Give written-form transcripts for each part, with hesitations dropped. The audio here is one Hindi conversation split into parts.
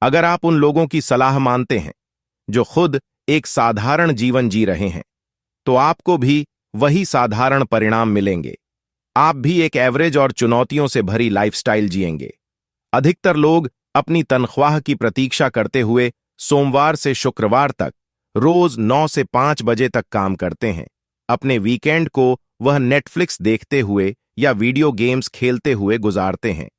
अगर आप उन लोगों की सलाह मानते हैं जो खुद एक साधारण जीवन जी रहे हैं, तो आपको भी वही साधारण परिणाम मिलेंगे। आप भी एक एवरेज और चुनौतियों से भरी लाइफस्टाइल जिएंगे। अधिकतर लोग अपनी तनख्वाह की प्रतीक्षा करते हुए सोमवार से शुक्रवार तक रोज 9 से 5 बजे तक काम करते हैं। अपने वीकेंड को वह नेटफ्लिक्स देखते हुए या वीडियो गेम्स खेलते हुए गुजारते हैं।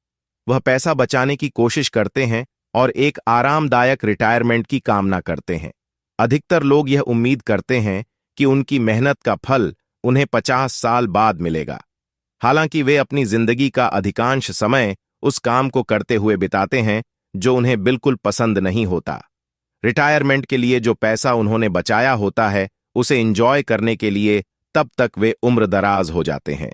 वह पैसा बचाने की कोशिश करते हैं और एक आरामदायक रिटायरमेंट की कामना करते हैं। अधिकतर लोग यह उम्मीद करते हैं कि उनकी मेहनत का फल उन्हें 50 साल बाद मिलेगा। हालांकि वे अपनी जिंदगी का अधिकांश समय उस काम को करते हुए बिताते हैं जो उन्हें बिल्कुल पसंद नहीं होता। रिटायरमेंट के लिए जो पैसा उन्होंने बचाया होता है, उसे एंजॉय करने के लिए तब तक वे उम्रदराज हो जाते हैं।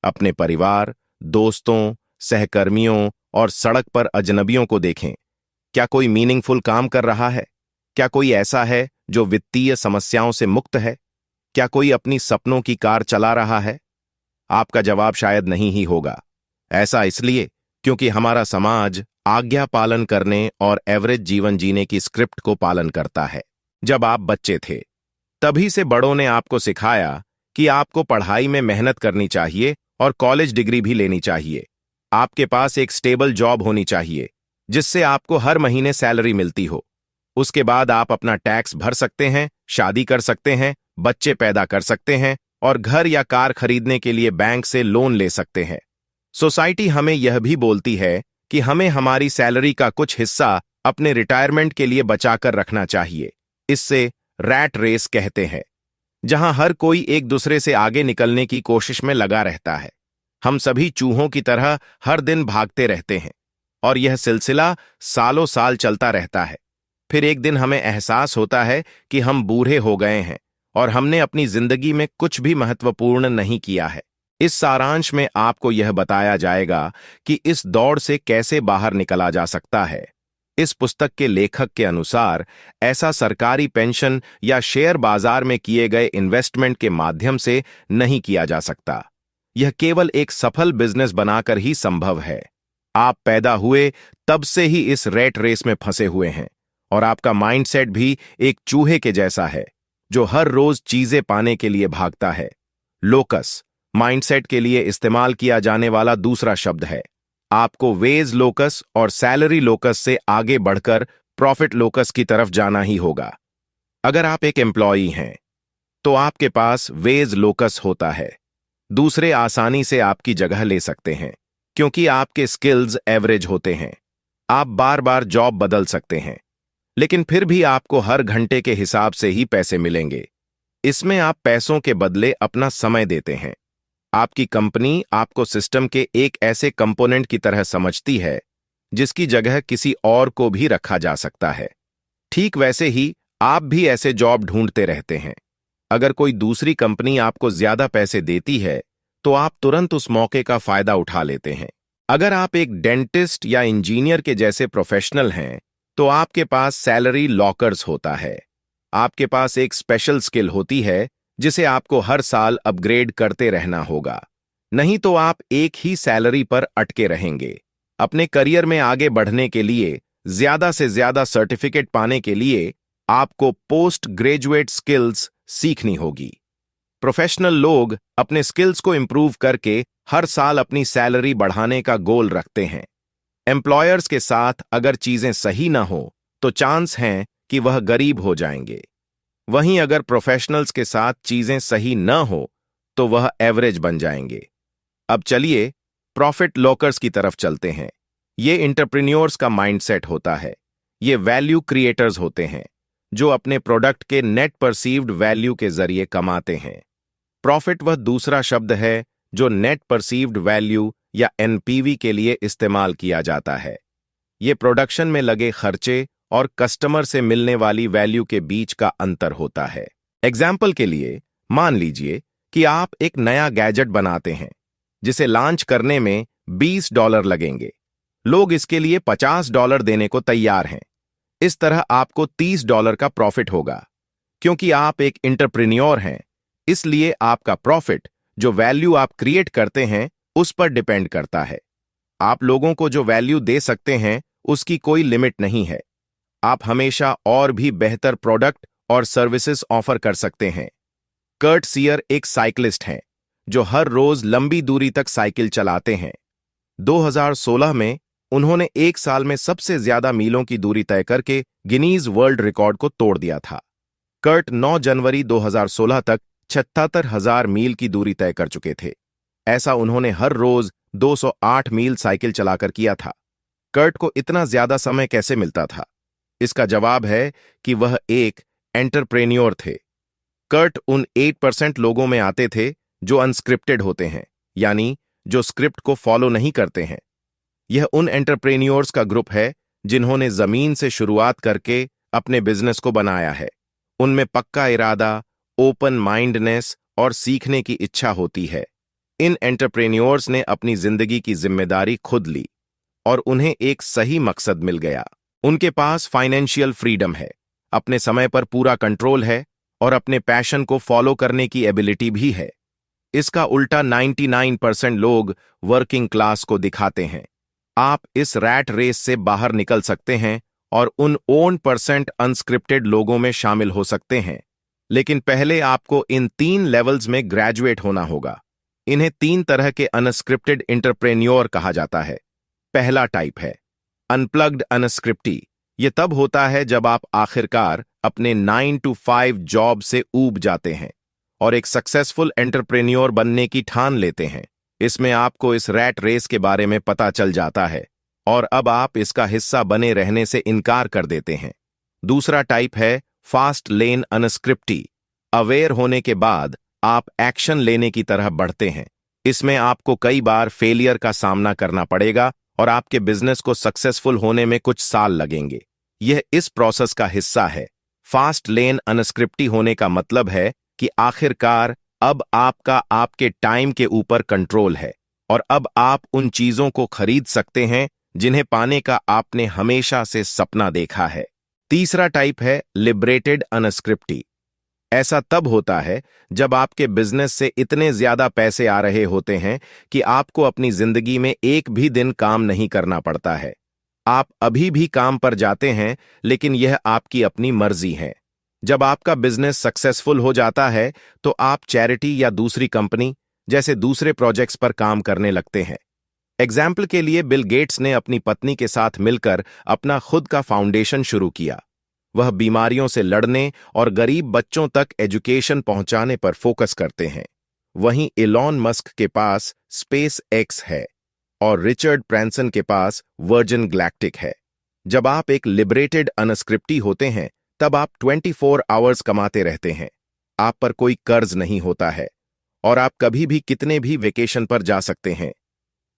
अपने परिवार, दोस्तों, सहकर्मियों और सड़क पर अजनबियों को देखें। क्या कोई मीनिंगफुल काम कर रहा है? क्या कोई ऐसा है जो वित्तीय समस्याओं से मुक्त है? क्या कोई अपनी सपनों की कार चला रहा है? आपका जवाब शायद नहीं ही होगा। ऐसा इसलिए क्योंकि हमारा समाज आज्ञा पालन करने और एवरेज जीवन जीने की स्क्रिप्ट को पालन करता है। जब आप बच्चे थे, तभी से बड़ों ने आपको सिखाया कि आपको पढ़ाई में मेहनत करनी चाहिए और कॉलेज डिग्री भी लेनी चाहिए। आपके पास एक स्टेबल जॉब होनी चाहिए जिससे आपको हर महीने सैलरी मिलती हो। उसके बाद आप अपना टैक्स भर सकते हैं, शादी कर सकते हैं, बच्चे पैदा कर सकते हैं और घर या कार खरीदने के लिए बैंक से लोन ले सकते हैं। सोसाइटी हमें यह भी बोलती है कि हमें हमारी सैलरी का कुछ हिस्सा अपने रिटायरमेंट के लिए बचाकर रखना चाहिए। इससे रैट रेस कहते हैं, जहां हर कोई एक दूसरे से आगे निकलने की कोशिश में लगा रहता है। हम सभी चूहों की तरह हर दिन भागते रहते हैं और यह सिलसिला सालों साल चलता रहता है। फिर एक दिन हमें एहसास होता है कि हम बूढ़े हो गए हैं और हमने अपनी जिंदगी में कुछ भी महत्वपूर्ण नहीं किया है। इस सारांश में आपको यह बताया जाएगा कि इस दौड़ से कैसे बाहर निकला जा सकता है। इस पुस्तक के लेखक के अनुसार ऐसा सरकारी पेंशन या शेयर बाजार में किए गए इन्वेस्टमेंट के माध्यम से नहीं किया जा सकता। यह केवल एक सफल बिजनेस बनाकर ही संभव है। आप पैदा हुए तब से ही इस रैट रेस में फंसे हुए हैं और आपका माइंडसेट भी एक चूहे के जैसा है जो हर रोज चीजें पाने के लिए भागता है। लोकस माइंडसेट के लिए इस्तेमाल किया जाने वाला दूसरा शब्द है। आपको वेज लोकस और सैलरी लोकस से आगे बढ़कर प्रॉफिट लोकस की तरफ जाना ही होगा। अगर आप एक एम्प्लॉई हैं, तो आपके पास वेज लोकस होता है। दूसरे आसानी से आपकी जगह ले सकते हैं क्योंकि आपके स्किल्स एवरेज होते हैं। आप बार बार जॉब बदल सकते हैं, लेकिन फिर भी आपको हर घंटे के हिसाब से ही पैसे मिलेंगे। इसमें आप पैसों के बदले अपना समय देते हैं। आपकी कंपनी आपको सिस्टम के एक ऐसे कंपोनेंट की तरह समझती है जिसकी जगह किसी और को भी रखा जा सकता है। ठीक वैसे ही आप भी ऐसे जॉब ढूंढते रहते हैं। अगर कोई दूसरी कंपनी आपको ज्यादा पैसे देती है, तो आप तुरंत उस मौके का फायदा उठा लेते हैं। अगर आप एक डेंटिस्ट या इंजीनियर के जैसे प्रोफेशनल हैं, तो आपके पास सैलरी लॉकर्स होता है। आपके पास एक स्पेशल स्किल होती है जिसे आपको हर साल अपग्रेड करते रहना होगा, नहीं तो आप एक ही सैलरी पर अटके रहेंगे। अपने करियर में आगे बढ़ने के लिए, ज्यादा से ज्यादा सर्टिफिकेट पाने के लिए आपको पोस्ट ग्रेजुएट स्किल्स सीखनी होगी। प्रोफेशनल लोग अपने स्किल्स को इंप्रूव करके हर साल अपनी सैलरी बढ़ाने का गोल रखते हैं। एम्प्लॉयर्स के साथ अगर चीजें सही ना हो तो चांस हैं कि वह गरीब हो जाएंगे। वहीं अगर प्रोफेशनल्स के साथ चीजें सही न हो तो वह एवरेज बन जाएंगे। अब चलिए प्रॉफिट लॉकर्स की तरफ चलते हैं। ये एंटरप्रेन्योर्स का माइंडसेट होता है। ये वैल्यू क्रिएटर्स होते हैं जो अपने प्रोडक्ट के नेट परसीव्ड वैल्यू के जरिए कमाते हैं। प्रॉफिट वह दूसरा शब्द है जो नेट परसीव्ड वैल्यू या एनपीवी के लिए इस्तेमाल किया जाता है। ये प्रोडक्शन में लगे खर्चे और कस्टमर से मिलने वाली वैल्यू के बीच का अंतर होता है। एग्जाम्पल के लिए मान लीजिए कि आप एक नया गैजेट बनाते हैं जिसे लॉन्च करने में $20 लगेंगे। लोग इसके लिए $50 देने को तैयार हैं। इस तरह आपको $30 का प्रॉफिट होगा। क्योंकि आप एक एंटरप्रेन्योर हैं, इसलिए आपका प्रॉफिट जो वैल्यू आप क्रिएट करते हैं उस पर डिपेंड करता है। आप लोगों को जो वैल्यू दे सकते हैं उसकी कोई लिमिट नहीं है। आप हमेशा और भी बेहतर प्रोडक्ट और सर्विसेज ऑफर कर सकते हैं। कर्ट सीयर एक साइकिलिस्ट हैं जो हर रोज लंबी दूरी तक साइकिल चलाते हैं। 2016 में उन्होंने एक साल में सबसे ज्यादा मीलों की दूरी तय करके गिनीज वर्ल्ड रिकॉर्ड को तोड़ दिया था। कर्ट 9 जनवरी 2016 तक 77,000 मील की दूरी तय कर चुके थे। ऐसा उन्होंने हर रोज 208 मील साइकिल चलाकर किया था। कर्ट को इतना ज्यादा समय कैसे मिलता था? इसका जवाब है कि वह एक एंटरप्रेन्योर थे। कर्ट उन 8% लोगों में आते थे जो अनस्क्रिप्टेड होते हैं, यानी जो स्क्रिप्ट को फॉलो नहीं करते हैं। यह उन एंटरप्रेन्योर्स का ग्रुप है जिन्होंने जमीन से शुरुआत करके अपने बिजनेस को बनाया है। उनमें पक्का इरादा, ओपन माइंडनेस और सीखने की इच्छा होती है। इन एंटरप्रेन्योर्स ने अपनी जिंदगी की जिम्मेदारी खुद ली और उन्हें एक सही मकसद मिल गया। उनके पास फाइनेंशियल फ्रीडम है, अपने समय पर पूरा कंट्रोल है और अपने पैशन को फॉलो करने की एबिलिटी भी है। इसका उल्टा 99% लोग वर्किंग क्लास को दिखाते हैं। आप इस रैट रेस से बाहर निकल सकते हैं और उन 1% अनस्क्रिप्टेड लोगों में शामिल हो सकते हैं, लेकिन पहले आपको इन 3 लेवल्स में ग्रेजुएट होना होगा। इन्हें 3 तरह के अनस्क्रिप्टेड एंटरप्रेन्योर कहा जाता है। पहला टाइप है अनप्लग्ड अनस्क्रिप्टी। यह तब होता है जब आप आखिरकार अपने 9 to 5 जॉब से ऊब जाते हैं और एक सक्सेसफुल एंटरप्रेन्योर बनने की ठान लेते हैं। इसमें आपको इस रैट रेस के बारे में पता चल जाता है और अब आप इसका हिस्सा बने रहने से इनकार कर देते हैं। दूसरा टाइप है फास्ट लेन अनस्क्रिप्टी। अवेयर होने के बाद आप एक्शन लेने की तरह बढ़ते हैं। इसमें आपको कई बार फेलियर का सामना करना पड़ेगा और आपके बिजनेस को सक्सेसफुल होने में कुछ साल लगेंगे। यह इस प्रोसेस का हिस्सा है। फास्ट लेन अनस्क्रिप्टी होने का मतलब है कि आखिरकार अब आपका आपके टाइम के ऊपर कंट्रोल है और अब आप उन चीजों को खरीद सकते हैं जिन्हें पाने का आपने हमेशा से सपना देखा है। तीसरा टाइप है लिबरेटेड अनस्क्रिप्टी। ऐसा तब होता है जब आपके बिजनेस से इतने ज्यादा पैसे आ रहे होते हैं कि आपको अपनी जिंदगी में एक भी दिन काम नहीं करना पड़ता है। आप अभी भी काम पर जाते हैं, लेकिन यह आपकी अपनी मर्जी है। जब आपका बिजनेस सक्सेसफुल हो जाता है तो आप चैरिटी या दूसरी कंपनी जैसे दूसरे प्रोजेक्ट्स पर काम करने लगते हैं। एग्जाम्पल के लिए बिल गेट्स ने अपनी पत्नी के साथ मिलकर अपना खुद का फाउंडेशन शुरू किया। वह बीमारियों से लड़ने और गरीब बच्चों तक एजुकेशन पहुंचाने पर फोकस करते हैं। वहीं इलॉन मस्क के पास स्पेस एक्स है और रिचर्ड ब्रैंसन के पास वर्जिन गैलेक्टिक है। जब आप एक लिबरेटेड अनस्क्रिप्टी होते हैं तब आप 24 आवर्स कमाते रहते हैं। आप पर कोई कर्ज नहीं होता है और आप कभी भी कितने भी वेकेशन पर जा सकते हैं।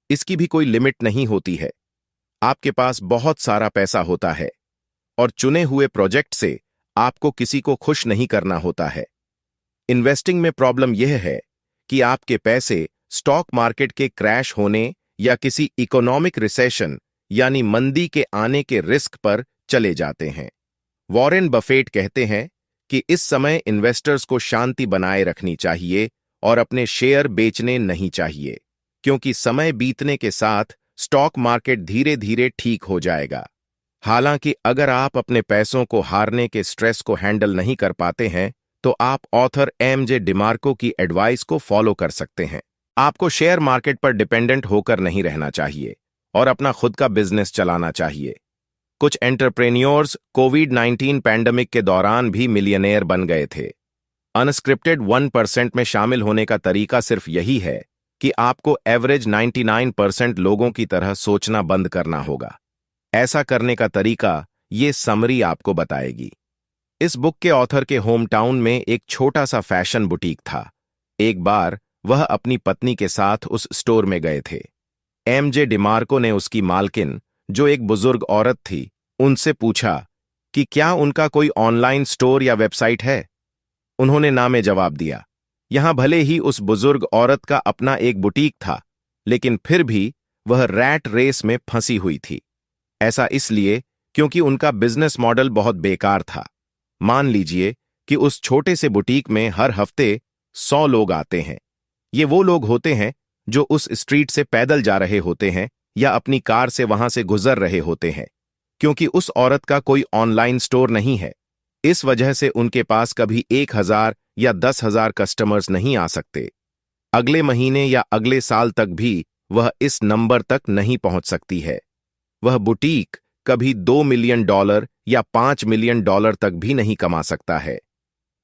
इसकी भी कोई लिमिट नहीं होती है। आपके पास बहुत सारा पैसा होता है और चुने हुए प्रोजेक्ट से आपको किसी को खुश नहीं करना होता है। इन्वेस्टिंग में प्रॉब्लम यह है कि आपके पैसे स्टॉक मार्केट के क्रैश होने या किसी इकोनॉमिक रिसेशन यानी मंदी के आने के रिस्क पर चले जाते हैं। वॉरेन बफेट कहते हैं कि इस समय इन्वेस्टर्स को शांति बनाए रखनी चाहिए और अपने शेयर बेचने नहीं चाहिए, क्योंकि समय बीतने के साथ स्टॉक मार्केट धीरे धीरे ठीक हो जाएगा। हालांकि अगर आप अपने पैसों को हारने के स्ट्रेस को हैंडल नहीं कर पाते हैं तो आप ऑथर एमजे डिमार्को की एडवाइस को फॉलो कर सकते हैं। आपको शेयर मार्केट पर डिपेंडेंट होकर नहीं रहना चाहिए और अपना खुद का बिजनेस चलाना चाहिए। कुछ एंटरप्रेन्योर्स कोविड-19 पैंडेमिक के दौरान भी मिलियनेयर बन गए थे। अनस्क्रिप्टेड 1% में शामिल होने का तरीका सिर्फ यही है कि आपको एवरेज 99% लोगों की तरह सोचना बंद करना होगा। ऐसा करने का तरीका ये समरी आपको बताएगी। इस बुक के ऑथर के होम टाउन में एक छोटा सा फैशन बुटीक था। एक बार वह अपनी पत्नी के साथ उस स्टोर में गए थे। एमजे डिमार्को ने उसकी मालकिन, जो एक बुजुर्ग औरत थी, उनसे पूछा कि क्या उनका कोई ऑनलाइन स्टोर या वेबसाइट है। उन्होंने ना में जवाब दिया। यहां भले ही उस बुजुर्ग औरत का अपना एक बुटीक था, लेकिन फिर भी वह रैट रेस में फंसी हुई थी। ऐसा इसलिए क्योंकि उनका बिजनेस मॉडल बहुत बेकार था। मान लीजिए कि उस छोटे से बुटीक में हर हफ्ते 100 लोग आते हैं। ये वो लोग होते हैं जो उस स्ट्रीट से पैदल जा रहे होते हैं या अपनी कार से वहां से गुजर रहे होते हैं। क्योंकि उस औरत का कोई ऑनलाइन स्टोर नहीं है। इस वजह से उनके पास कभी 1,000 या 10,000 कस्टमर्स नहीं आ सकते। अगले महीने या अगले साल तक भी वह इस नंबर तक नहीं पहुंच सकती है। वह बुटीक कभी $2 मिलियन या $5 मिलियन तक भी नहीं कमा सकता है।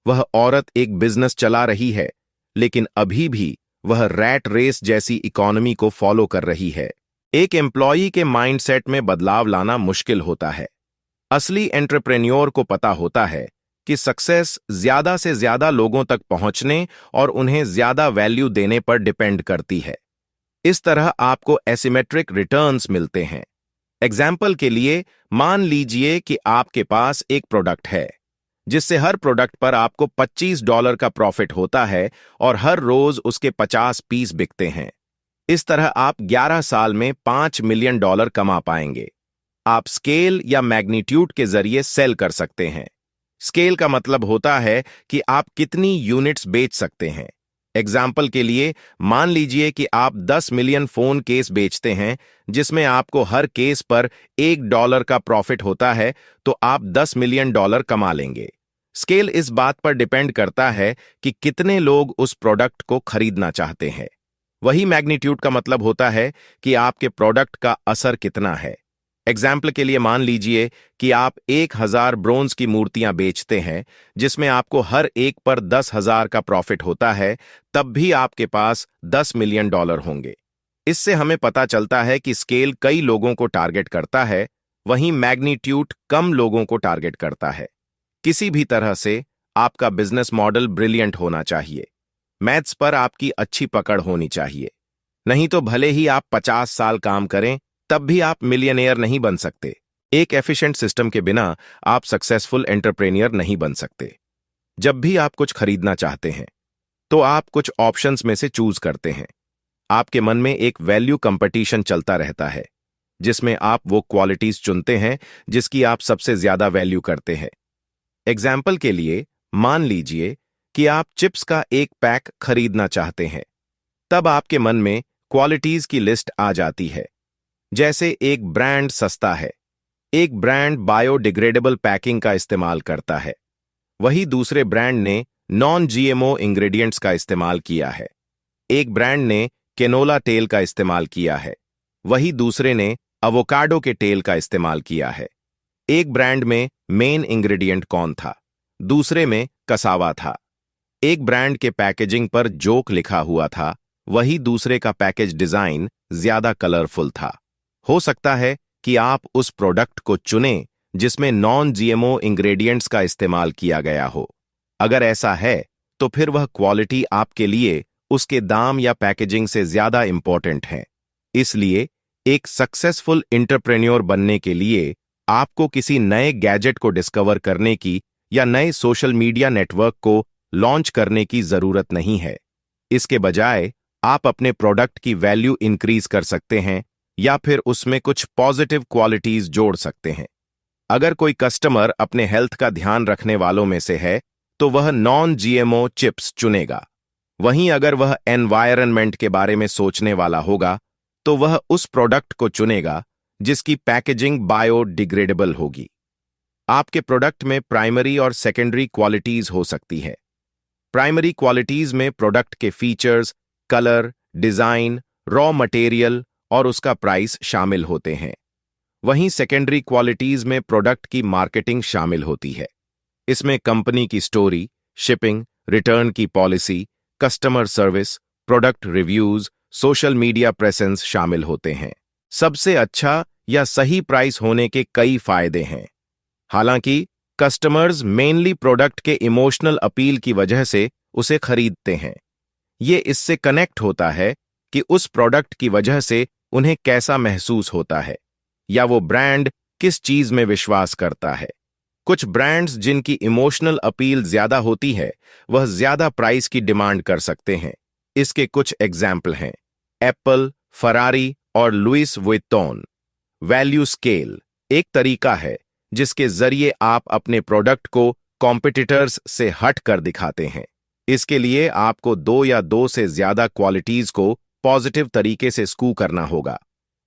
वह औरत एक बिजनेस चला रही है, लेकिन अभी भी वह रैट रेस जैसी इकोनॉमी को फॉलो कर रही है। एक एम्प्लॉई के माइंडसेट में बदलाव लाना मुश्किल होता है। असली एंटरप्रेन्योर को पता होता है कि सक्सेस ज्यादा से ज्यादा लोगों तक पहुंचने और उन्हें ज्यादा वैल्यू देने पर डिपेंड करती है। इस तरह आपको एसिमेट्रिक रिटर्न्स मिलते हैं। एग्जाम्पल के लिए, मान लीजिए कि आपके पास एक प्रोडक्ट है जिससे हर प्रोडक्ट पर आपको $25 का प्रॉफिट होता है और हर रोज उसके 50 पीस बिकते हैं। इस तरह आप 11 साल में $5 मिलियन कमा पाएंगे। आप स्केल या मैग्नीट्यूड के जरिए सेल कर सकते हैं। स्केल का मतलब होता है कि आप कितनी यूनिट्स बेच सकते हैं। एग्जाम्पल के लिए, मान लीजिए कि आप 10 मिलियन फोन केस बेचते हैं जिसमें आपको हर केस पर $1 का प्रॉफिट होता है, तो आप $10 मिलियन कमा लेंगे। स्केल इस बात पर डिपेंड करता है कि कितने लोग उस प्रोडक्ट को खरीदना चाहते हैं। वही मैग्नीट्यूड का मतलब होता है कि आपके प्रोडक्ट का असर कितना है। एग्जाम्पल के लिए, मान लीजिए कि आप 1,000 ब्रोंज की मूर्तियां बेचते हैं जिसमें आपको हर एक पर 10,000 का प्रॉफिट होता है, तब भी आपके पास $10 मिलियन होंगे। इससे हमें पता चलता है कि स्केल कई लोगों को टारगेट करता है, वहीं मैग्नीट्यूड कम लोगों को टारगेट करता है। किसी भी तरह से आपका बिजनेस मॉडल ब्रिलियंट होना चाहिए। मैथ्स पर आपकी अच्छी पकड़ होनी चाहिए। नहीं तो भले ही आप 50 साल काम करें, तब भी आप मिलियनेयर नहीं बन सकते। एक एफिशिएंट सिस्टम के बिना आप सक्सेसफुल एंटरप्रेन्योर नहीं बन सकते। जब भी आप कुछ खरीदना चाहते हैं, तो आप कुछ ऑप्शंस में से चूज करते हैं। आपके मन में एक वैल्यू कंपटीशन चलता रहता है, जिसमें आप वो क्वालिटीज चुनते हैं जिसकी आप सबसे ज्यादा वैल्यू करते हैं। एग्जाम्पल के लिए, मान लीजिए कि आप चिप्स का एक पैक खरीदना चाहते हैं। तब आपके मन में क्वालिटीज की लिस्ट आ जाती है। जैसे एक ब्रांड सस्ता है, एक ब्रांड बायोडिग्रेडेबल पैकिंग का इस्तेमाल करता है, वही दूसरे ब्रांड ने नॉन जीएमओ इंग्रेडिएंट्स का इस्तेमाल किया है। एक ब्रांड ने केनोला तेल का इस्तेमाल किया है, वही दूसरे ने अवोकाडो के तेल का इस्तेमाल किया है। एक ब्रांड में मेन इंग्रेडिएंट कौन था, दूसरे में कसावा था। एक ब्रांड के पैकेजिंग पर जोक लिखा हुआ था, वही दूसरे का पैकेज डिजाइन ज्यादा कलरफुल था। हो सकता है कि आप उस प्रोडक्ट को चुनें जिसमें नॉन जीएमओ इंग्रेडिएंट्स का इस्तेमाल किया गया हो। अगर ऐसा है, तो फिर वह क्वालिटी आपके लिए उसके दाम या पैकेजिंग से ज्यादा इंपॉर्टेंट है। इसलिए एक सक्सेसफुल एंटरप्रेन्योर बनने के लिए आपको किसी नए गैजेट को डिस्कवर करने की या नए सोशल मीडिया नेटवर्क को लॉन्च करने की जरूरत नहीं है। इसके बजाय आप अपने प्रोडक्ट की वैल्यू इंक्रीज कर सकते हैं या फिर उसमें कुछ पॉजिटिव क्वालिटीज जोड़ सकते हैं। अगर कोई कस्टमर अपने हेल्थ का ध्यान रखने वालों में से है, तो वह नॉन जीएमओ चिप्स चुनेगा। वहीं अगर वह एनवायरनमेंट के बारे में सोचने वाला होगा, तो वह उस प्रोडक्ट को चुनेगा जिसकी पैकेजिंग बायोडिग्रेडेबल होगी। आपके प्रोडक्ट में प्राइमरी और सेकेंडरी क्वालिटीज हो सकती है। प्राइमरी क्वालिटीज में प्रोडक्ट के features, colour, design, raw material और उसका प्राइस शामिल होते हैं। वहीं सेकेंडरी क्वालिटीज में प्रोडक्ट की मार्केटिंग शामिल होती है। इसमें कंपनी की स्टोरी, शिपिंग, रिटर्न की policy, customer service, product reviews, social media presence शामिल होते हैं। सबसे अच्छा या सही प्राइस होने के कई फायदे हैं। हालांकि कस्टमर्स मेनली प्रोडक्ट के इमोशनल अपील की वजह से उसे खरीदते हैं। ये इससे कनेक्ट होता है कि उस प्रोडक्ट की वजह से उन्हें कैसा महसूस होता है या वो ब्रांड किस चीज में विश्वास करता है। कुछ ब्रांड्स जिनकी इमोशनल अपील ज्यादा होती है, वह ज्यादा प्राइस की डिमांड कर सकते हैं। इसके कुछ एग्जाम्पल हैं एप्पल, फरारी और लुइस वुइटन। वैल्यू स्केल एक तरीका है जिसके जरिए आप अपने प्रोडक्ट को कॉम्पिटिटर्स से हट कर दिखाते हैं। इसके लिए आपको 2 या 2 से ज्यादा क्वालिटीज को पॉजिटिव तरीके से स्कू करना होगा।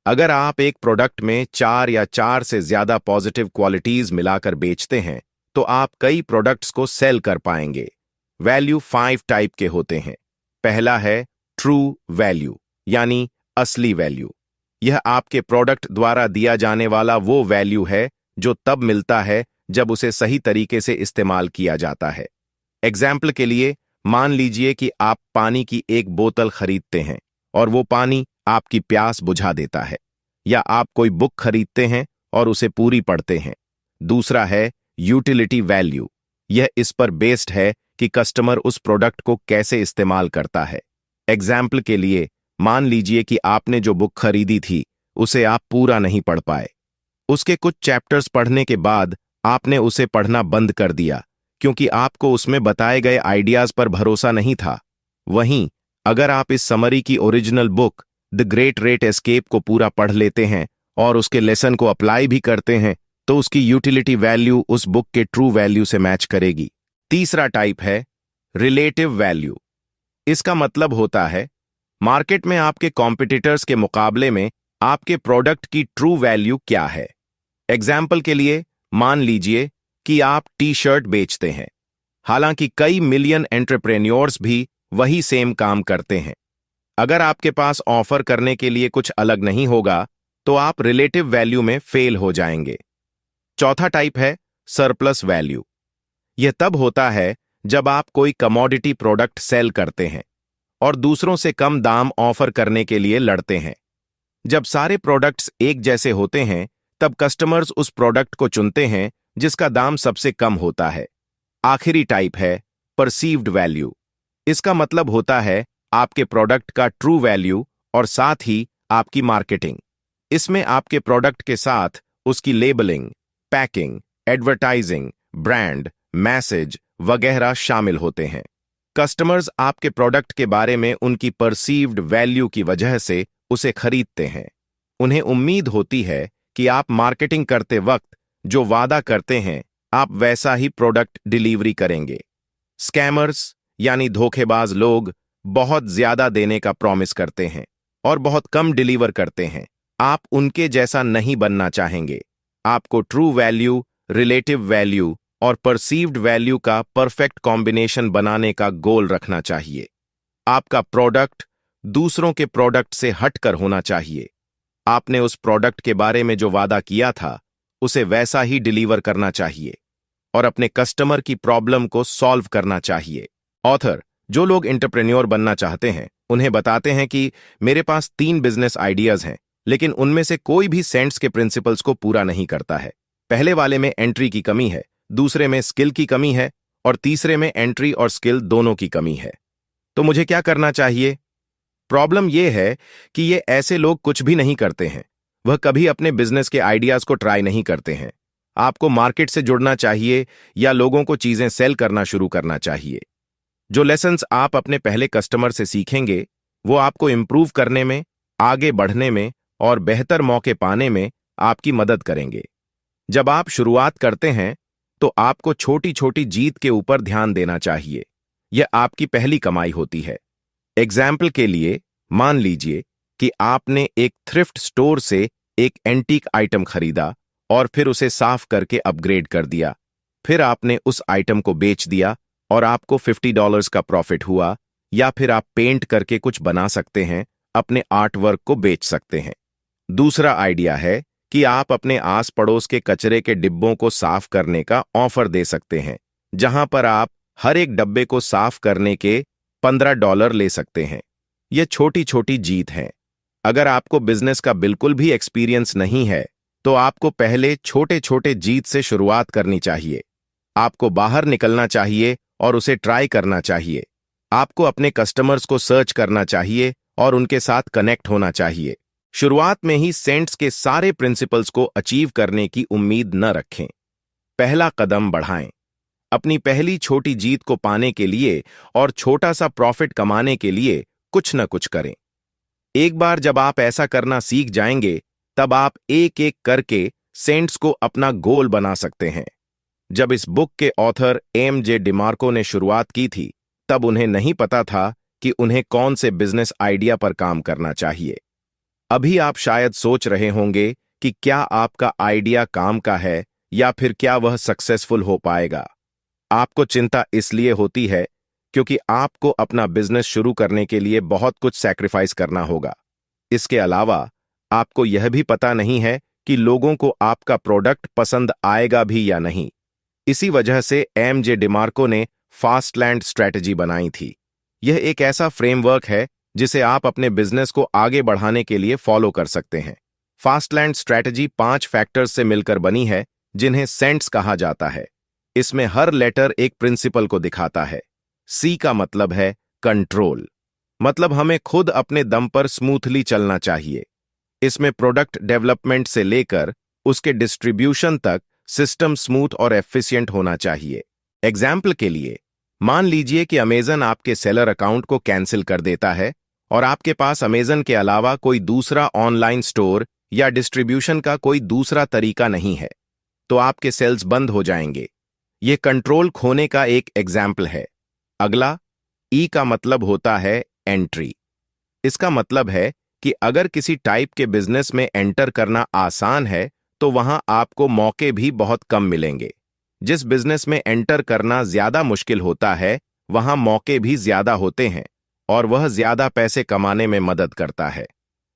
अगर आप एक प्रोडक्ट में 4 या 4 से ज्यादा पॉजिटिव क्वालिटीज मिलाकर बेचते हैं तो आप कई प्रोडक्ट्स को सेल कर पाएंगे। वैल्यू 5 टाइप के होते हैं। पहला है ट्रू वैल्यू, यानी असली वैल्यू। यह आपके प्रोडक्ट द्वारा दिया जाने वाला वो वैल्यू है जो तब मिलता है जब उसे सही तरीके से इस्तेमाल किया जाता है। एग्जाम्पल के लिए, मान लीजिए कि आप पानी की एक बोतल खरीदते हैं और वो पानी आपकी प्यास बुझा देता है, या आप कोई बुक खरीदते हैं और उसे पूरी पढ़ते हैं। दूसरा है यूटिलिटी वैल्यू। यह इस पर बेस्ड है कि कस्टमर उस प्रोडक्ट को कैसे इस्तेमाल करता है। एग्जाम्पल के लिए, मान लीजिए कि आपने जो बुक खरीदी थी उसे आप पूरा नहीं पढ़ पाए। उसके कुछ चैप्टर्स पढ़ने के बाद आपने उसे पढ़ना बंद कर दिया क्योंकि आपको उसमें बताए गए आइडियाज पर भरोसा नहीं था। वहीं अगर आप इस समरी की original book the great rate escape को पूरा पढ़ लेते हैं और उसके लेसन को अप्लाई भी करते हैं तो उसकी यूटिलिटी वैल्यू उस बुक के ट्रू वैल्यू से मैच करेगी। तीसरा टाइप है रिलेटिव वैल्यू। इसका मतलब होता है मार्केट में आपके कॉम्पिटिटर्स के मुकाबले में आपके प्रोडक्ट की ट्रू वैल्यू क्या है। एग्जाम्पल के लिए, मान लीजिए कि आप टी शर्ट बेचते हैं, हालांकि कई मिलियन एंटरप्रेन्योर्स भी वही सेम काम करते हैं। अगर आपके पास ऑफर करने के लिए कुछ अलग नहीं होगा तो आप रिलेटिव वैल्यू में फेल हो जाएंगे। चौथा टाइप है सरप्लस वैल्यू। यह तब होता है जब आप कोई कमोडिटी प्रोडक्ट सेल करते हैं और दूसरों से कम दाम ऑफर करने के लिए लड़ते हैं। जब सारे प्रोडक्ट्स एक जैसे होते हैं तब कस्टमर्स उस प्रोडक्ट को चुनते हैं जिसका दाम सबसे कम होता है। आखिरी टाइप है परसीव्ड वैल्यू। इसका मतलब होता है आपके प्रोडक्ट का ट्रू वैल्यू और साथ ही आपकी मार्केटिंग। इसमें आपके प्रोडक्ट के साथ उसकी labelling, packing, advertising, brand, message वगैरह शामिल होते हैं। कस्टमर्स आपके प्रोडक्ट के बारे में उनकी परसीव्ड वैल्यू की वजह से उसे खरीदते हैं। उन्हें उम्मीद होती है कि आप मार्केटिंग करते वक्त जो वादा करते हैं आप वैसा ही प्रोडक्ट डिलीवरी करेंगे। स्कैमर्स यानी धोखेबाज लोग बहुत ज्यादा देने का प्रॉमिस करते हैं और बहुत कम डिलीवर करते हैं। आप उनके जैसा नहीं बनना चाहेंगे। आपको ट्रू वैल्यू, रिलेटिव वैल्यू और परसीव्ड वैल्यू का परफेक्ट कॉम्बिनेशन बनाने का गोल रखना चाहिए। आपका प्रोडक्ट दूसरों के प्रोडक्ट से हटकर होना चाहिए। आपने उस प्रोडक्ट के बारे में जो वादा किया था उसे वैसा ही डिलीवर करना चाहिए और अपने कस्टमर की प्रॉब्लम को सॉल्व करना चाहिए। ऑथर, जो लोग एंटरप्रेन्योर बनना चाहते हैं उन्हें बताते हैं कि मेरे पास 3 बिजनेस आइडियाज हैं, लेकिन उनमें से कोई भी सेंट्स के प्रिंसिपल्स को पूरा नहीं करता है। पहले वाले में एंट्री की कमी है, दूसरे में स्किल की कमी है और तीसरे में एंट्री और स्किल दोनों की कमी है। तो मुझे क्या करना चाहिए? प्रॉब्लम यह है कि ये ऐसे लोग कुछ भी नहीं करते हैं। वह कभी अपने बिजनेस के आइडियाज को ट्राई नहीं करते हैं। आपको मार्केट से जुड़ना चाहिए या लोगों को चीजें सेल करना शुरू करना चाहिए। जो लेसन्स आप अपने पहले कस्टमर से सीखेंगे वो आपको इंप्रूव करने में, आगे बढ़ने में और बेहतर मौके पाने में आपकी मदद करेंगे। जब आप शुरुआत करते हैं तो आपको छोटी छोटी जीत के ऊपर ध्यान देना चाहिए। यह आपकी पहली कमाई होती है। एग्जाम्पल के लिए, मान लीजिए कि आपने एक थ्रिफ्ट स्टोर से एक एंटीक आइटम खरीदा और फिर उसे साफ करके अपग्रेड कर दिया। फिर आपने उस आइटम को बेच दिया और आपको $50 का प्रॉफिट हुआ। या फिर आप पेंट करके कुछ बना सकते हैं, अपने आर्ट वर्क को बेच सकते हैं। दूसरा आइडिया है कि आप अपने आस पड़ोस के कचरे के डिब्बों को साफ करने का ऑफर दे सकते हैं, जहां पर आप हर एक डब्बे को साफ करने के $15 ले सकते हैं। यह छोटी छोटी जीत है। अगर आपको बिजनेस का बिल्कुल भी एक्सपीरियंस नहीं है तो आपको पहले छोटे छोटे जीत से शुरुआत करनी चाहिए। आपको बाहर निकलना चाहिए और उसे ट्राई करना चाहिए। आपको अपने कस्टमर्स को सर्च करना चाहिए और उनके साथ कनेक्ट होना चाहिए। शुरुआत में ही सेंट्स के सारे प्रिंसिपल्स को अचीव करने की उम्मीद न रखें। पहला कदम बढ़ाएं। अपनी पहली छोटी जीत को पाने के लिए और छोटा सा प्रॉफिट कमाने के लिए कुछ न कुछ करें। एक बार जब आप ऐसा करना सीख जाएंगे तब आप एक एक करके सेंट्स को अपना गोल बना सकते हैं। जब इस बुक के ऑथर एम.जे. डिमार्को ने शुरुआत की थी तब उन्हें नहीं पता था कि उन्हें कौन से बिजनेस आइडिया पर काम करना चाहिए। अभी आप शायद सोच रहे होंगे कि क्या आपका आइडिया काम का है या फिर क्या वह सक्सेसफुल हो पाएगा। आपको चिंता इसलिए होती है क्योंकि आपको अपना बिजनेस शुरू करने के लिए बहुत कुछ सैक्रिफाइस करना होगा। इसके अलावा आपको यह भी पता नहीं है कि लोगों को आपका प्रोडक्ट पसंद आएगा भी या नहीं। इसी वजह से एम.जे. डिमार्को ने फास्टलैंड स्ट्रैटेजी बनाई थी। यह एक ऐसा फ्रेमवर्क है जिसे आप अपने बिजनेस को आगे बढ़ाने के लिए फॉलो कर सकते हैं। फास्टलैंड स्ट्रैटेजी 5 फैक्टर्स से मिलकर बनी है जिन्हें सेंट्स कहा जाता है। इसमें हर लेटर एक प्रिंसिपल को दिखाता है। सी का मतलब है कंट्रोल, मतलब हमें खुद अपने दम पर स्मूथली चलना चाहिए। इसमें प्रोडक्ट डेवलपमेंट से लेकर उसके डिस्ट्रीब्यूशन तक सिस्टम स्मूथ और एफिशिएंट होना चाहिए। एग्जाम्पल के लिए, मान लीजिए कि अमेजन आपके सेलर अकाउंट को कैंसिल कर देता है और आपके पास अमेजन के अलावा कोई दूसरा ऑनलाइन स्टोर या डिस्ट्रीब्यूशन का कोई दूसरा तरीका नहीं है, तो आपके सेल्स बंद हो जाएंगे। यह कंट्रोल खोने का एक एग्जाम्पल है। अगला, ई का मतलब होता है एंट्री। इसका मतलब है कि अगर किसी टाइप के बिजनेस में एंटर करना आसान है तो वहां आपको मौके भी बहुत कम मिलेंगे। जिस बिजनेस में एंटर करना ज्यादा मुश्किल होता है वहां मौके भी ज्यादा होते हैं और वह ज्यादा पैसे कमाने में मदद करता है।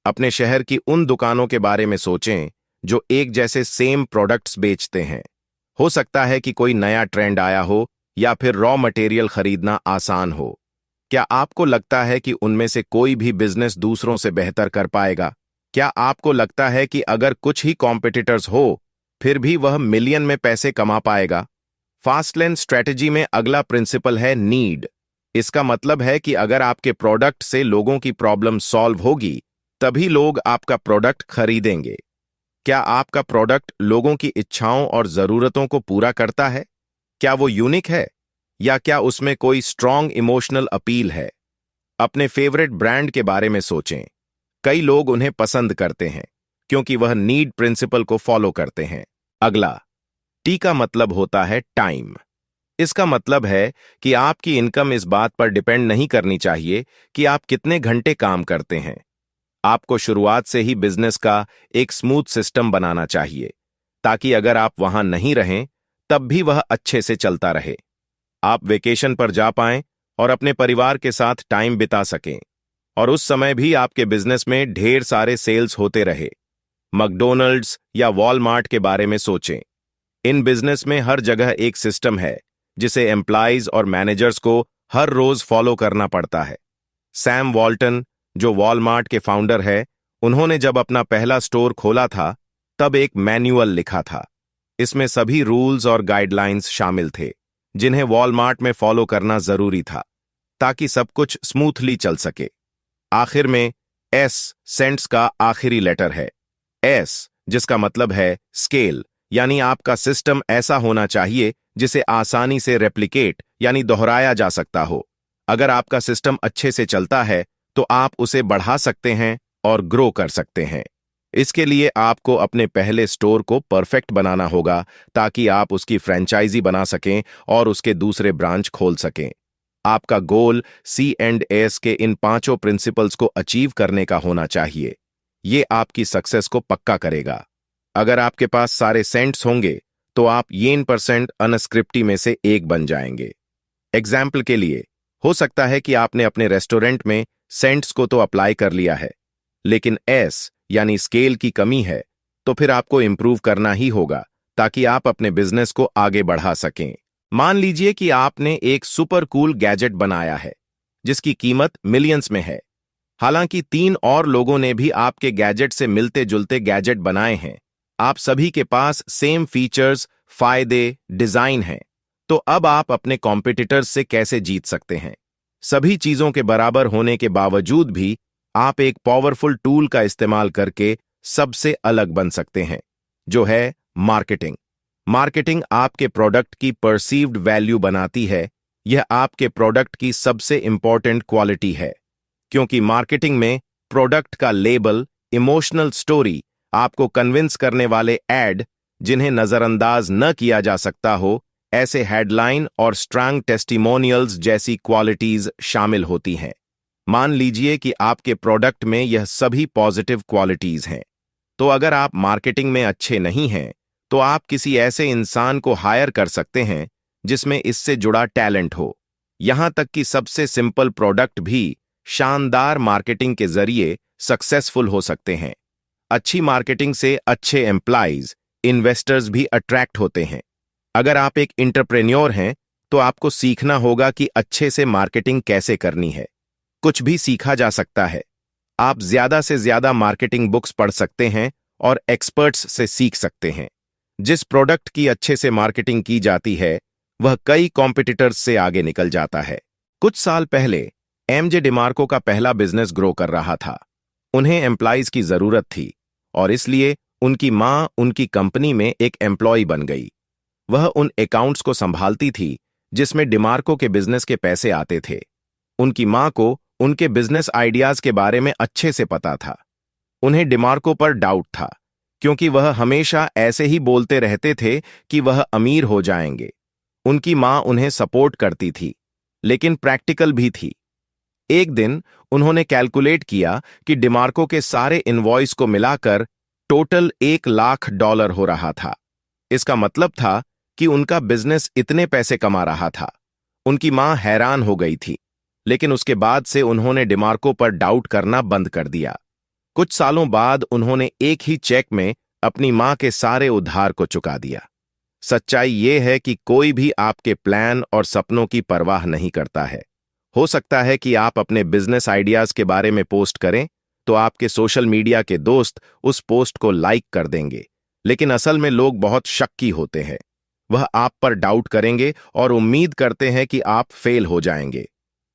अपने शहर की उन दुकानों के बारे में सोचें जो एक जैसे सेम प्रोडक्ट्स बेचते हैं। हो सकता है कि कोई नया ट्रेंड आया हो या फिर रॉ मटेरियल खरीदना आसान हो। क्या आपको लगता है कि उनमें से कोई भी बिजनेस दूसरों से बेहतर कर पाएगा? क्या आपको लगता है कि अगर कुछ ही कॉम्पिटिटर्स हो फिर भी वह मिलियन में पैसे कमा पाएगा? फास्टलैंड स्ट्रैटेजी में अगला प्रिंसिपल है नीड। इसका मतलब है कि अगर आपके प्रोडक्ट से लोगों की प्रॉब्लम सॉल्व होगी तभी लोग आपका प्रोडक्ट खरीदेंगे। क्या आपका प्रोडक्ट लोगों की इच्छाओं और जरूरतों को पूरा करता है? क्या वो यूनिक है या क्या उसमें कोई स्ट्रॉन्ग इमोशनल अपील है? अपने फेवरेट ब्रांड के बारे में सोचें। कई लोग उन्हें पसंद करते हैं क्योंकि वह नीड प्रिंसिपल को फॉलो करते हैं। अगला, टी का मतलब होता है टाइम। इसका मतलब है कि आपकी इनकम इस बात पर डिपेंड नहीं करनी चाहिए कि आप कितने घंटे काम करते हैं। आपको शुरुआत से ही बिजनेस का एक स्मूथ सिस्टम बनाना चाहिए ताकि अगर आप वहां नहीं रहें तब भी वह अच्छे से चलता रहे। आप वेकेशन पर जा पाएं और अपने परिवार के साथ टाइम बिता सकें और उस समय भी आपके बिजनेस में ढेर सारे सेल्स होते रहे। मैकडॉनल्ड्स या वॉलमार्ट के बारे में सोचें। इन बिजनेस में हर जगह एक सिस्टम है जिसे एम्प्लॉइज और मैनेजर्स को हर रोज फॉलो करना पड़ता है। सैम वॉल्टन, जो वॉलमार्ट के फाउंडर है, उन्होंने जब अपना पहला स्टोर खोला था तब एक मैन्युअल लिखा था। इसमें सभी रूल्स और गाइडलाइंस शामिल थे जिन्हें वॉलमार्ट में फॉलो करना जरूरी था ताकि सब कुछ स्मूथली चल सके। आखिर में एस सेंट्स का आखिरी लेटर है। एस जिसका मतलब है स्केल, यानी आपका सिस्टम ऐसा होना चाहिए जिसे आसानी से रेप्लिकेट यानी दोहराया जा सकता हो। अगर आपका सिस्टम अच्छे से चलता है तो आप उसे बढ़ा सकते हैं और ग्रो कर सकते हैं। इसके लिए आपको अपने पहले स्टोर को परफेक्ट बनाना होगा ताकि आप उसकी फ्रेंचाइजी बना सकें और उसके दूसरे ब्रांच खोल सकें। आपका गोल C&S के इन 5 प्रिंसिपल्स को अचीव करने का होना चाहिए। ये आपकी सक्सेस को पक्का करेगा। अगर आपके पास सारे सेंट्स होंगे तो आप येन% अनस्क्रिप्टी में से एक बन जाएंगे। एग्जाम्पल के लिए, हो सकता है कि आपने अपने रेस्टोरेंट में सेंट्स को तो अप्लाई कर लिया है, लेकिन एस यानी स्केल की कमी है, तो फिर आपको इंप्रूव करना ही होगा ताकि आप अपने बिजनेस को आगे बढ़ा सकें। मान लीजिए कि आपने एक सुपर कूल गैजेट बनाया है जिसकी कीमत मिलियंस में है। हालांकि 3 और लोगों ने भी आपके गैजेट से मिलते जुलते गैजेट बनाए हैं। आप सभी के पास सेम फीचर्स, फायदे, डिजाइन हैं। तो अब आप अपने कॉम्पिटिटर्स से कैसे जीत सकते हैं? सभी चीजों के बराबर होने के बावजूद भी आप एक पावरफुल टूल का इस्तेमाल करके सबसे अलग बन सकते हैं, जो है मार्केटिंग। मार्केटिंग आपके प्रोडक्ट की परसीव्ड वैल्यू बनाती है। यह आपके प्रोडक्ट की सबसे इंपॉर्टेंट क्वालिटी है, क्योंकि मार्केटिंग में प्रोडक्ट का लेबल, इमोशनल स्टोरी, आपको कन्विंस करने वाले एड जिन्हें नजरअंदाज न किया जा सकता हो, ऐसे हेडलाइन और स्ट्रांग टेस्टिमोनियल्स जैसी क्वालिटीज शामिल होती हैं। मान लीजिए कि आपके प्रोडक्ट में यह सभी पॉजिटिव क्वालिटीज हैं, तो अगर आप मार्केटिंग में अच्छे नहीं हैं, तो आप किसी ऐसे इंसान को हायर कर सकते हैं जिसमें इससे जुड़ा टैलेंट हो। यहां तक कि सबसे सिंपल प्रोडक्ट भी शानदार मार्केटिंग के जरिए सक्सेसफुल हो सकते हैं। अच्छी मार्केटिंग से अच्छे एम्प्लॉइज, इन्वेस्टर्स भी अट्रैक्ट होते हैं। अगर आप एक एंटरप्रेन्योर हैं, तो आपको सीखना होगा कि अच्छे से मार्केटिंग कैसे करनी है। कुछ भी सीखा जा सकता है। आप ज्यादा से ज्यादा मार्केटिंग बुक्स पढ़ सकते हैं और एक्सपर्ट्स से सीख सकते हैं। जिस प्रोडक्ट की अच्छे से मार्केटिंग की जाती है, वह कई कॉम्पिटिटर्स से आगे निकल जाता है। कुछ साल पहले एमजे डिमार्को का पहला बिजनेस ग्रो कर रहा था। उन्हें एम्प्लॉइज की जरूरत थी और इसलिए उनकी मां उनकी कंपनी में एक एम्प्लॉय बन गई। वह उन अकाउंट्स को संभालती थी जिसमें डिमार्को के बिजनेस के पैसे आते थे। उनकी मां को उनके बिजनेस आइडियाज के बारे में अच्छे से पता था। उन्हें डिमार्को पर डाउट था, क्योंकि वह हमेशा ऐसे ही बोलते रहते थे कि वह अमीर हो जाएंगे। उनकी मां उन्हें सपोर्ट करती थी, लेकिन प्रैक्टिकल भी थी। एक दिन उन्होंने कैलकुलेट किया कि डिमार्को के सारे इनवॉइस को मिलाकर टोटल $1,00,000 हो रहा था। इसका मतलब था कि उनका बिजनेस इतने पैसे कमा रहा था। उनकी मां हैरान हो गई थी, लेकिन उसके बाद से उन्होंने डिमार्को पर डाउट करना बंद कर दिया। कुछ सालों बाद उन्होंने एक ही चेक में अपनी मां के सारे उधार को चुका दिया। सच्चाई यह है कि कोई भी आपके प्लान और सपनों की परवाह नहीं करता है। हो सकता है कि आप अपने बिजनेस आइडियाज के बारे में पोस्ट करें, तो आपके सोशल मीडिया के दोस्त उस पोस्ट को लाइक कर देंगे, लेकिन असल में लोग बहुत शक्की होते हैं। वह आप पर डाउट करेंगे और उम्मीद करते हैं कि आप फेल हो जाएंगे।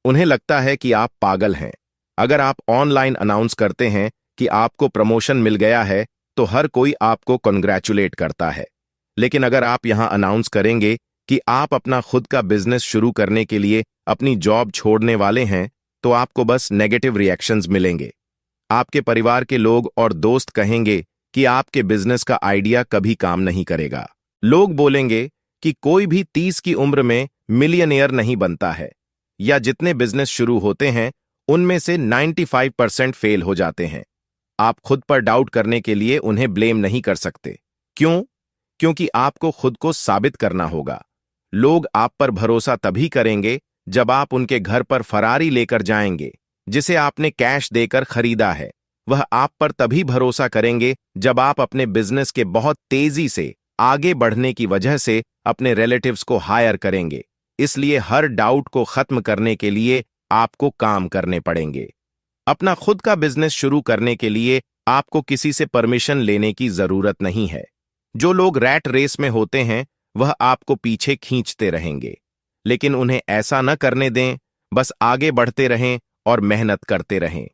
उन्हें लगता है कि आप पागल हैं। अगर आप ऑनलाइन अनाउंस करते हैं कि आपको प्रमोशन मिल गया है, तो हर कोई आपको कॉन्ग्रेचुलेट करता है। लेकिन अगर आप यहां अनाउंस करेंगे कि आप अपना खुद का बिजनेस शुरू करने के लिए अपनी जॉब छोड़ने वाले हैं, तो आपको बस नेगेटिव रिएक्शंस मिलेंगे। आपके परिवार के लोग और दोस्त कहेंगे कि आपके बिजनेस का आइडिया कभी काम नहीं करेगा। लोग बोलेंगे कि कोई भी 30 की उम्र में मिलियनेयर नहीं बनता है, या जितने बिजनेस शुरू होते हैं उनमें से 95% फेल हो जाते हैं। आप खुद पर डाउट करने के लिए उन्हें ब्लेम नहीं कर सकते। क्यों? क्योंकि आपको खुद को साबित करना होगा। लोग आप पर भरोसा तभी करेंगे जब आप उनके घर पर फरारी लेकर जाएंगे, जिसे आपने कैश देकर खरीदा है। वह आप पर तभी भरोसा करेंगे जब आप अपने बिजनेस के बहुत तेजी से आगे बढ़ने की वजह से अपने रिलेटिव्स को हायर करेंगे। इसलिए हर डाउट को खत्म करने के लिए आपको काम करने पड़ेंगे। अपना खुद का बिजनेस शुरू करने के लिए आपको किसी से परमिशन लेने की जरूरत नहीं है। जो लोग रैट रेस में होते हैं, वह आपको पीछे खींचते रहेंगे, लेकिन उन्हें ऐसा न करने दें। बस आगे बढ़ते रहें और मेहनत करते रहें।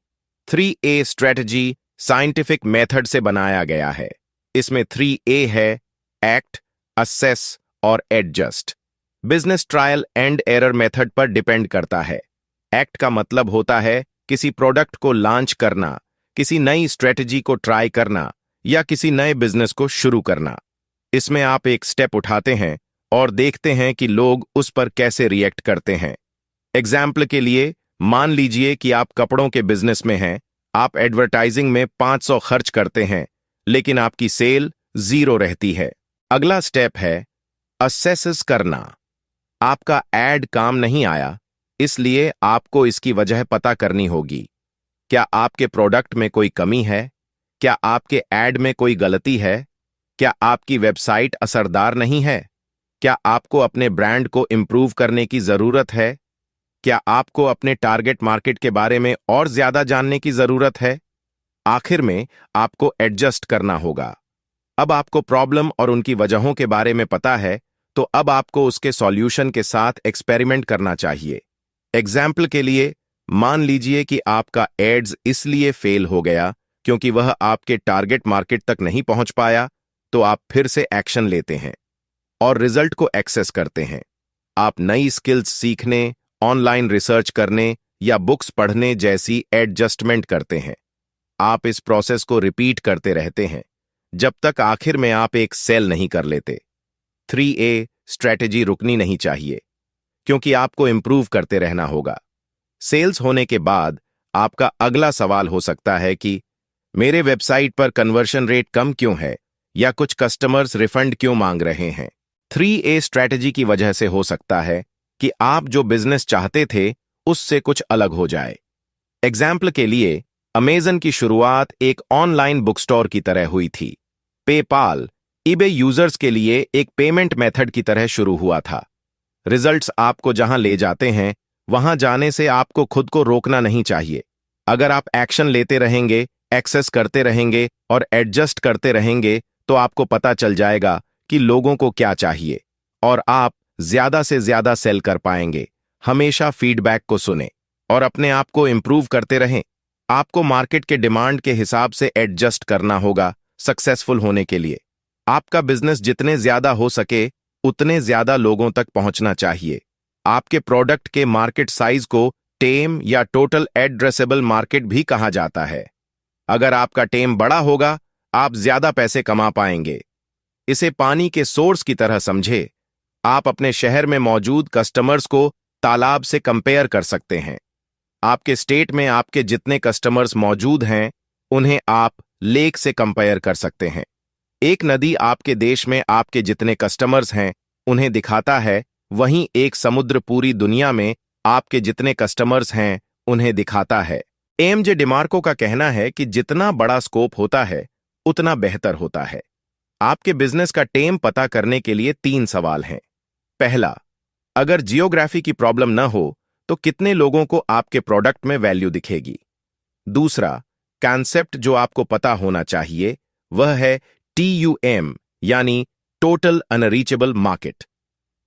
3A स्ट्रेटजी साइंटिफिक मेथड से बनाया गया है। इसमें 3A है: एक्ट, असेस और adjust. Business trial and error method पर डिपेंड करता है। एक्ट का मतलब होता है किसी प्रोडक्ट को लॉन्च करना, किसी नई स्ट्रेटजी को ट्राई करना या किसी नए बिजनेस को शुरू करना। इसमें आप एक स्टेप उठाते हैं और देखते हैं कि लोग उस पर कैसे रिएक्ट करते हैं। एग्जाम्पल के लिए, मान लीजिए कि आप कपड़ों के बिजनेस में हैं। आप एडवर्टाइजिंग में 500 खर्च करते हैं, लेकिन आपकी सेल 0 रहती है। अगला स्टेप है असेस करना। आपका एड काम नहीं आया, इसलिए आपको इसकी वजह पता करनी होगी। क्या आपके प्रोडक्ट में कोई कमी है? क्या आपके एड में कोई गलती है? क्या आपकी वेबसाइट असरदार नहीं है? क्या आपको अपने ब्रांड को इंप्रूव करने की जरूरत है? क्या आपको अपने टारगेट मार्केट के बारे में और ज्यादा जानने की जरूरत है? आखिर में आपको एडजस्ट करना होगा। अब आपको प्रॉब्लम और उनकी वजहों के बारे में पता है, तो अब आपको उसके सॉल्यूशन के साथ एक्सपेरिमेंट करना चाहिए। एग्जाम्पल के लिए, मान लीजिए कि आपका एड्स इसलिए फेल हो गया क्योंकि वह आपके टारगेट मार्केट तक नहीं पहुंच पाया, तो आप फिर से एक्शन लेते हैं और रिजल्ट को एक्सेस करते हैं। आप नई स्किल्स सीखने, ऑनलाइन रिसर्च करने या बुक्स पढ़ने जैसी एडजस्टमेंट करते हैं। आप इस प्रोसेस को रिपीट करते रहते हैं जब तक आखिर में आप एक सेल नहीं कर लेते। 3A स्ट्रेटेजी रुकनी नहीं चाहिए, क्योंकि आपको इंप्रूव करते रहना होगा। सेल्स होने के बाद आपका अगला सवाल हो सकता है कि मेरे वेबसाइट पर कन्वर्शन रेट कम क्यों है या कुछ कस्टमर्स रिफंड क्यों मांग रहे हैं। 3A स्ट्रैटेजी की वजह से हो सकता है कि आप जो बिजनेस चाहते थे उससे कुछ अलग हो जाए। एग्जाम्पल के लिए, अमेजन की शुरुआत एक ऑनलाइन बुक स्टोर की तरह हुई थी। पेपाल ईबे यूजर्स के लिए एक पेमेंट मेथड की तरह शुरू हुआ था। रिजल्ट्स आपको जहां ले जाते हैं वहां जाने से आपको खुद को रोकना नहीं चाहिए। अगर आप एक्शन लेते रहेंगे, एक्सेस करते रहेंगे और एडजस्ट करते रहेंगे तो आपको पता चल जाएगा कि लोगों को क्या चाहिए और आप ज्यादा से ज्यादा सेल कर पाएंगे। हमेशा फीडबैक को सुने और अपने आप को इंप्रूव करते रहें। आपको मार्केट के डिमांड के हिसाब से एडजस्ट करना होगा सक्सेसफुल होने के लिए। आपका बिजनेस जितने ज्यादा हो सके उतने ज्यादा लोगों तक पहुंचना चाहिए। आपके प्रोडक्ट के मार्केट साइज को टेम या टोटल एड्रेसेबल मार्केट भी कहा जाता है। अगर आपका टेम बड़ा होगा, आप ज्यादा पैसे कमा पाएंगे। इसे पानी के सोर्स की तरह समझे। आप अपने शहर में मौजूद कस्टमर्स को तालाब से कंपेयर कर सकते हैं। आपके स्टेट में आपके जितने कस्टमर्स मौजूद हैं उन्हें आप लेक से कंपेयर कर सकते हैं। एक नदी आपके देश में आपके जितने कस्टमर्स हैं उन्हें दिखाता है, वहीं एक समुद्र पूरी दुनिया में आपके जितने कस्टमर्स हैं उन्हें दिखाता है। एमजे डिमार्को का कहना है कि जितना बड़ा स्कोप होता है उतना बेहतर होता है। आपके बिजनेस का टेम पता करने के लिए 3 सवाल हैं। पहला, अगर जियोग्राफी की प्रॉब्लम न हो तो कितने लोगों को आपके प्रोडक्ट में वैल्यू दिखेगी। दूसरा, कॉन्सेप्ट जो आपको पता होना चाहिए वह है TUM यानी टोटल अनरीचेबल मार्केट।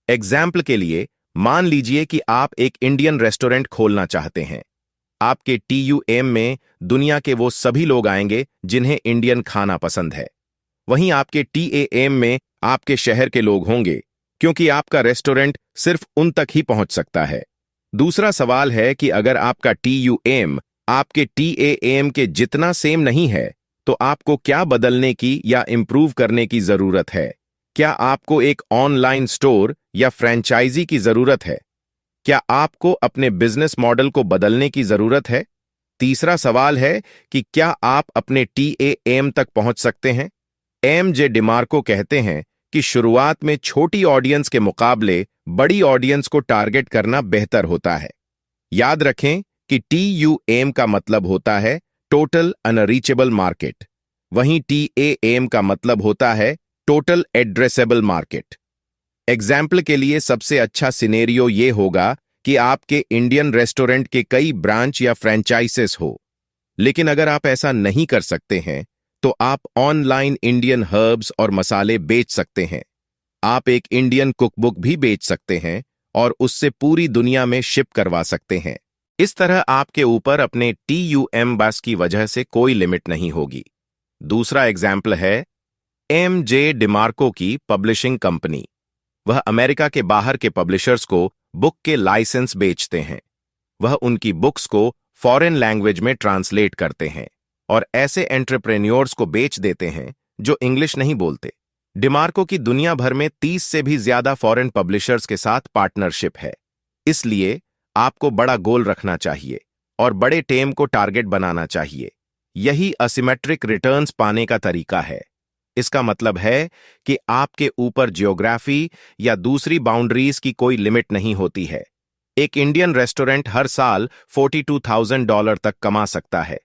एग्जाम्पल के लिए, मान लीजिए कि आप एक इंडियन रेस्टोरेंट खोलना चाहते हैं। आपके TUM में दुनिया के वो सभी लोग आएंगे जिन्हें इंडियन खाना पसंद है। वहीं आपके TAM में आपके शहर के लोग होंगे, क्योंकि आपका रेस्टोरेंट सिर्फ उन तक ही पहुंच सकता है। दूसरा सवाल है कि अगर आपका TUM आपके TAM के जितना सेम नहीं है तो आपको क्या बदलने की या इंप्रूव करने की जरूरत है। क्या आपको एक ऑनलाइन स्टोर या फ्रेंचाइजी की जरूरत है? क्या आपको अपने बिजनेस मॉडल को बदलने की जरूरत है? तीसरा सवाल है कि क्या आप अपने TAM तक पहुंच सकते हैं? एमजे डिमार्को कहते हैं कि शुरुआत में छोटी ऑडियंस के मुकाबले बड़ी ऑडियंस को टारगेट करना बेहतर होता है। याद रखें कि TUM का मतलब होता है टोटल अनरीचेबल मार्केट, वहीं TAM का मतलब होता है टोटल एड्रेसेबल मार्केट। एग्जाम्पल के लिए सबसे अच्छा सिनेरियो ये होगा कि आपके इंडियन रेस्टोरेंट के कई ब्रांच या फ्रेंचाइजेस हो। लेकिन अगर आप ऐसा नहीं कर सकते हैं तो आप ऑनलाइन इंडियन हर्ब्स और मसाले बेच सकते हैं। आप एक इंडियन कुकबुक भी बेच सकते हैं और उससे पूरी दुनिया में शिप करवा सकते हैं। इस तरह आपके ऊपर अपने TUM बस की वजह से कोई लिमिट नहीं होगी। दूसरा एग्जाम्पल है एमजे डिमार्को की पब्लिशिंग कंपनी। वह अमेरिका के बाहर के पब्लिशर्स को बुक के लाइसेंस बेचते हैं। वह उनकी बुक्स को फॉरेन लैंग्वेज में ट्रांसलेट करते हैं और ऐसे एंटरप्रेन्योर्स को बेच देते हैं जो इंग्लिश नहीं बोलते। डिमार्को की दुनिया भर में 30 से भी ज्यादा फॉरेन पब्लिशर्स के साथ पार्टनरशिप है। इसलिए आपको बड़ा गोल रखना चाहिए और बड़े टेम को टारगेट बनाना चाहिए। यही असिमेट्रिक रिटर्न्स पाने का तरीका है। इसका मतलब है कि आपके ऊपर जियोग्राफी या दूसरी बाउंड्रीज की कोई लिमिट नहीं होती है। एक इंडियन रेस्टोरेंट हर साल $42,000 तक कमा सकता है,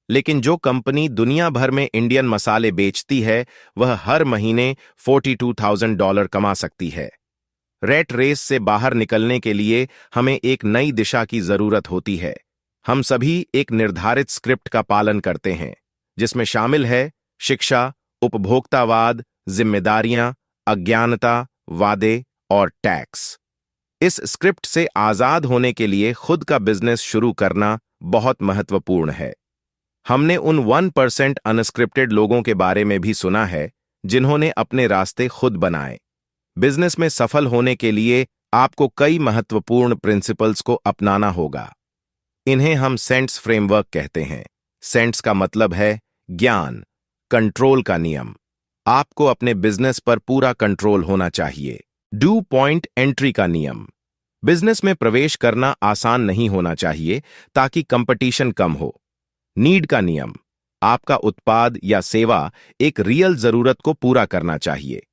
लेकिन जो कंपनी दुनिया भर में इंडियन मसाले बेचती है वह हर महीने $42,000 कमा सकती है। रैट रेस से बाहर निकलने के लिए हमें एक नई दिशा की जरूरत होती है। हम सभी एक निर्धारित स्क्रिप्ट का पालन करते हैं, जिसमें शामिल है शिक्षा, उपभोक्तावाद, जिम्मेदारियां, अज्ञानता, वादे और टैक्स। इस स्क्रिप्ट से आजाद होने के लिए खुद का बिजनेस शुरू करना बहुत महत्वपूर्ण है। हमने उन 1% अनस्क्रिप्टेड लोगों के बारे में भी सुना है जिन्होंने अपने रास्ते खुद बनाए। बिजनेस में सफल होने के लिए आपको कई महत्वपूर्ण प्रिंसिपल्स को अपनाना होगा। इन्हें हम सेंट्स फ्रेमवर्क कहते हैं। सेंट्स का मतलब है ज्ञान, कंट्रोल का नियम। आपको अपने बिजनेस पर पूरा कंट्रोल होना चाहिए। डू पॉइंट एंट्री का नियम। बिजनेस में प्रवेश करना आसान नहीं होना चाहिए ताकि कंपटीशन कम हो। नीड का नियम, आपका उत्पाद या सेवा एक रियल जरूरत को पूरा करना चाहिए।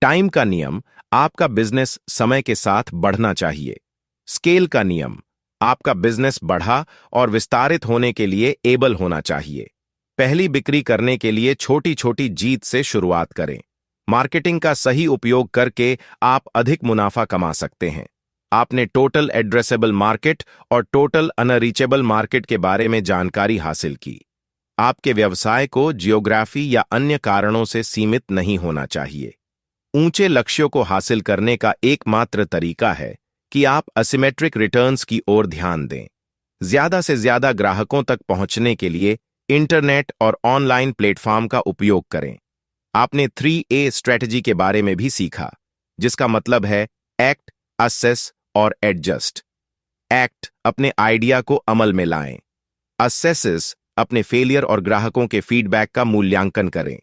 टाइम का नियम, आपका बिजनेस समय के साथ बढ़ना चाहिए। स्केल का नियम, आपका बिजनेस बढ़ा और विस्तारित होने के लिए एबल होना चाहिए। पहली बिक्री करने के लिए छोटी छोटी जीत से शुरुआत करें। मार्केटिंग का सही उपयोग करके आप अधिक मुनाफा कमा सकते हैं। आपने टोटल एड्रेसेबल मार्केट और टोटल अनरीचेबल मार्केट के बारे में जानकारी हासिल की। आपके व्यवसाय को जियोग्राफी या अन्य कारणों से सीमित नहीं होना चाहिए। ऊंचे लक्ष्यों को हासिल करने का एकमात्र तरीका है कि आप असिमेट्रिक रिटर्न्स की ओर ध्यान दें। ज्यादा से ज्यादा ग्राहकों तक पहुंचने के लिए इंटरनेट और ऑनलाइन प्लेटफॉर्म का उपयोग करें। आपने 3A स्ट्रेटजी के बारे में भी सीखा, जिसका मतलब है एक्ट, असेस और एडजस्ट। एक्ट, अपने आइडिया को अमल में लाएं। असेसेस, अपने फेलियर और ग्राहकों के फीडबैक का मूल्यांकन करें।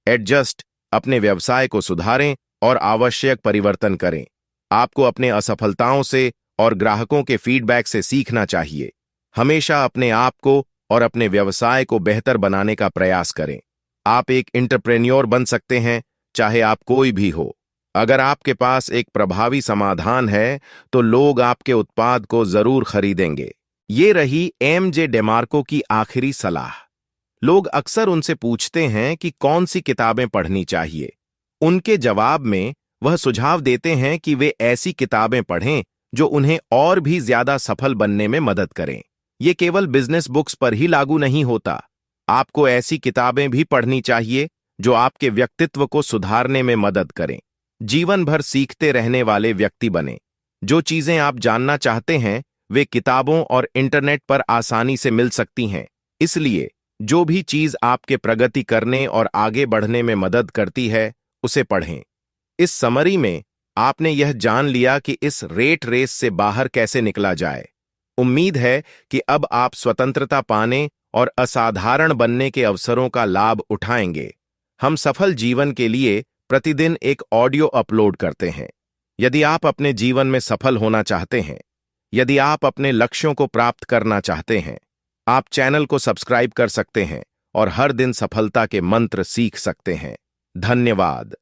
एडजस्ट, अपने व्यवसाय को सुधारें और आवश्यक परिवर्तन करें। आपको अपने असफलताओं से और ग्राहकों के फीडबैक से सीखना चाहिए। हमेशा अपने आप को और अपने व्यवसाय को बेहतर बनाने का प्रयास करें। आप एक एंटरप्रेन्योर बन सकते हैं, चाहे आप कोई भी हो। अगर आपके पास एक प्रभावी समाधान है तो लोग आपके उत्पाद को जरूर खरीदेंगे। ये रही MJ डेमार्को की आखिरी सलाह। लोग अक्सर उनसे पूछते हैं कि कौन सी किताबें पढ़नी चाहिए। उनके जवाब में वह सुझाव देते हैं कि वे ऐसी किताबें पढ़ें जो उन्हें और भी ज्यादा सफल बनने में मदद करें। ये केवल बिजनेस बुक्स पर ही लागू नहीं होता। आपको ऐसी किताबें भी पढ़नी चाहिए जो आपके व्यक्तित्व को सुधारने में मदद करें। जीवन भर सीखते रहने वाले व्यक्ति बने। जो चीजें आप जानना चाहते हैं वे किताबों और इंटरनेट पर आसानी से मिल सकती हैं। इसलिए जो भी चीज आपके प्रगति करने और आगे बढ़ने में मदद करती है उसे पढ़ें। इस समरी में आपने यह जान लिया कि इस रेट रेस से बाहर कैसे निकला जाए। उम्मीद है कि अब आप स्वतंत्रता पाने और असाधारण बनने के अवसरों का लाभ उठाएंगे। हम सफल जीवन के लिए प्रतिदिन एक ऑडियो अपलोड करते हैं। यदि आप अपने जीवन में सफल होना चाहते हैं, यदि आप अपने लक्ष्यों को प्राप्त करना चाहते हैं, आप चैनल को सब्सक्राइब कर सकते हैं और हर दिन सफलता के मंत्र सीख सकते हैं। धन्यवाद।